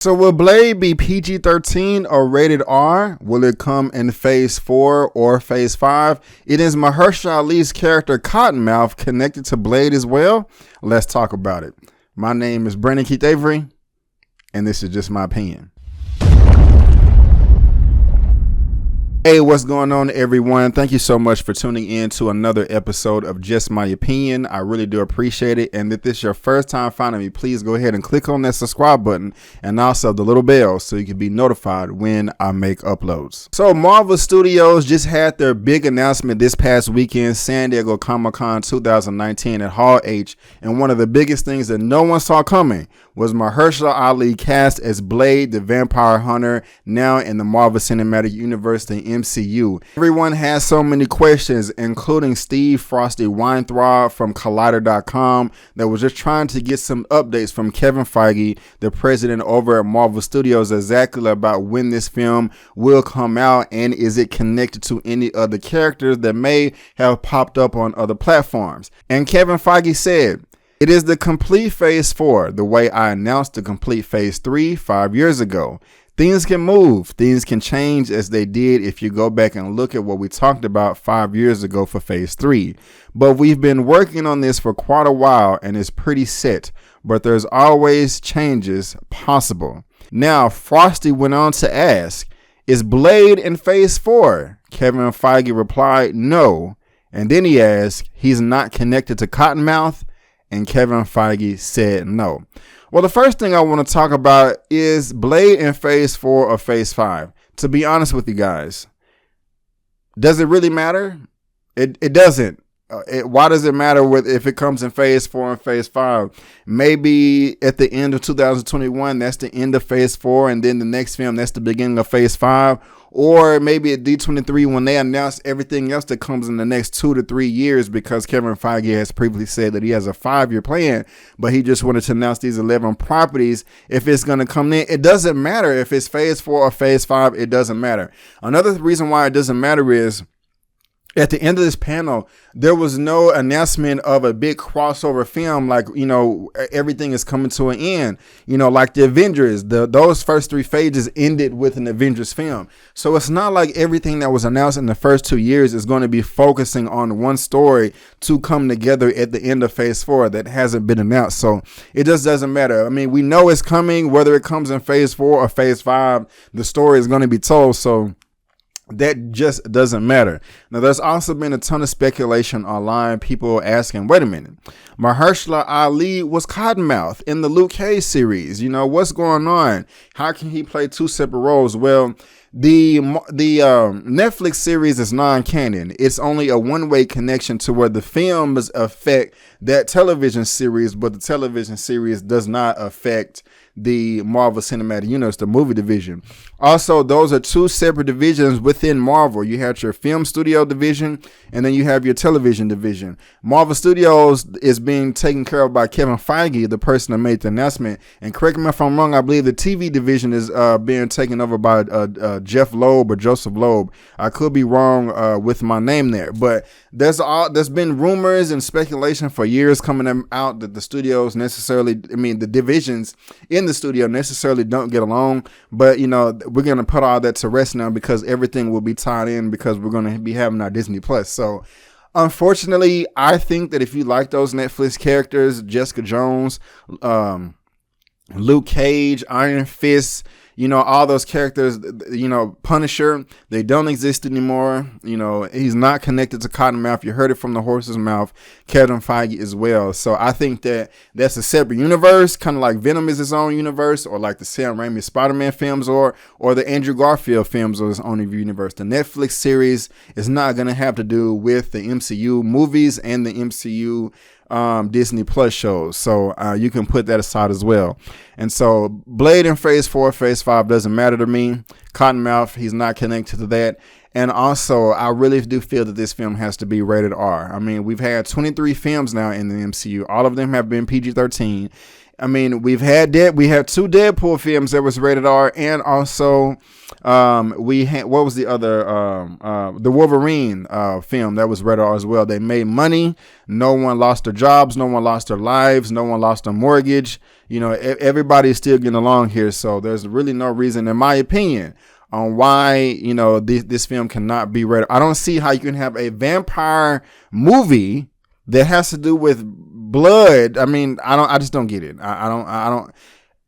So will Blade be PG-13 or rated R? Will it come in Phase 4 or Phase 5? It is Mahershala Ali's character Cottonmouth connected to Blade as well? Let's talk about it. My name is Brandon Keith Avery, and this is just my opinion. Hey, what's going on, everyone? Thank you so much for tuning in to another episode of Just My Opinion. I really do appreciate it. And if this is your first time finding me, please go ahead and click on that subscribe button and also the little bell so you can be notified when I make uploads. So Marvel Studios just had their big announcement this past weekend, San Diego Comic-Con 2019 at Hall H. And one of the biggest things that no one saw coming was Mahershala Ali cast as Blade, the Vampire Hunter, now in the Marvel Cinematic Universe, the MCU. Everyone has so many questions, including Steve Frosty Weintraub from Collider.com that was just trying to get some updates from Kevin Feige, the president over at Marvel Studios, exactly about when this film will come out and is it connected to any other characters that may have popped up on other platforms. And Kevin Feige said, "It is the complete Phase 4, the way I announced the complete Phase 3 5 years ago. Things can move, things can change as they did if you go back and look at what we talked about 5 years ago for Phase 3. But we've been working on this for quite a while and it's pretty set, but there's always changes possible." Now, Frosty went on to ask, "Is Blade in Phase 4? Kevin Feige replied, "No." And then he asked, "He's not connected to Cottonmouth?" And Kevin Feige said no. Well, the first thing I want to talk about is Blade in Phase 4 or Phase 5. To be honest with you guys, does it really matter? It doesn't. Why does it matter if it comes in Phase 4 and Phase 5? Maybe at the end of 2021, that's the end of Phase 4, and then the next film, that's the beginning of Phase 5. Or maybe at D23 when they announce everything else that comes in the next 2 to 3 years, because Kevin Feige has previously said that he has a 5-year plan, but he just wanted to announce these 11 properties. If it's going to come in, it doesn't matter if it's Phase 4 or Phase 5. It doesn't matter. Another reason why it doesn't matter is, at the end of this panel, there was no announcement of a big crossover film like, everything is coming to an end. Like the Avengers, those first 3 phases ended with an Avengers film. So it's not like everything that was announced in the first 2 years is going to be focusing on one story to come together at the end of Phase 4 that hasn't been announced. So it just doesn't matter. I mean, we know it's coming, whether it comes in Phase 4 or Phase 5, the story is going to be told. So that just doesn't matter. Now, there's also been a ton of speculation online. People asking, wait a minute, Mahershala Ali was Cottonmouth in the Luke Cage series. What's going on? How can he play 2 separate roles? Well, the Netflix series is non-canon. It's only a one-way connection to where the films affect that television series, but the television series does not affect the Marvel Cinematic Universe, the movie division. Also, those are 2 separate divisions within Marvel. You have your film studio division, and then you have your television division. Marvel Studios is being taken care of by Kevin Feige, the person that made the announcement. And correct me if I'm wrong, I believe the TV division is being taken over by Jeff Loeb or Joseph Loeb. I could be wrong with my name there, but there's been rumors and speculation for years coming out that the studios the divisions in the studio necessarily don't get along. But we're going to put all that to rest now because everything will be tied in because we're going to be having our Disney Plus. So unfortunately, I think that if you like those Netflix characters, Jessica Jones, Luke Cage, Iron Fist, all those characters, Punisher, they don't exist anymore. He's not connected to Cottonmouth. You heard it from the horse's mouth, Kevin Feige as well. So I think that that's a separate universe, kind of like Venom is its own universe, or like the Sam Raimi Spider-Man films, or the Andrew Garfield films are its own universe. The Netflix series is not going to have to do with the MCU movies and the MCU Disney Plus shows. So you can put that aside as well. And so Blade in Phase 4, Phase 5 doesn't matter to me. Cottonmouth, he's not connected to that. And also, I really do feel that this film has to be rated R. I mean, we've had 23 films now in the MCU. All of them have been PG-13. I mean, we had two Deadpool films that was rated R, and also we had, what was the other, the Wolverine film that was rated R as well. They made money. No one lost their jobs. No one lost their lives. No one lost a mortgage. Everybody is still getting along here. So there's really no reason, in my opinion, on why, this film cannot be rated. I don't see how you can have a vampire movie that has to do with blood. I mean, I just don't get it. I don't.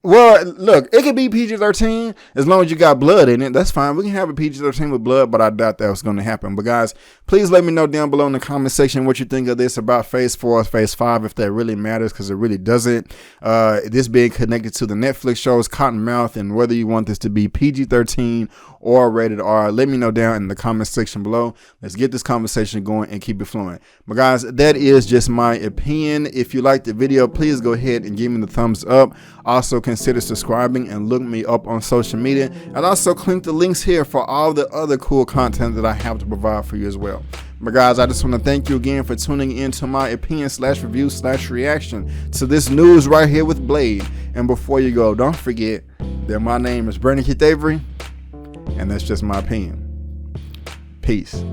Well, look, it could be PG-13 as long as you got blood in it. That's fine. We can have a PG-13 with blood, but I doubt that was going to happen. But guys, please let me know down below in the comment section what you think of this about Phase 4 or Phase 5, if that really matters, because it really doesn't. This being connected to the Netflix shows Cottonmouth, and whether you want this to be PG-13 or rated R, let me know down in the comment section below. Let's get this conversation going and keep it flowing. But guys, that is just my opinion. If you liked the video, please go ahead and give me the thumbs up. Also, consider subscribing and look me up on social media, and also click the links here for all the other cool content that I have to provide for you as well. But guys, I just want to thank you again for tuning in to my opinion/review/reaction to this news right here with Blade. And before you go, don't forget that my name is Brandon Keith Avery, and that's just my opinion. Peace.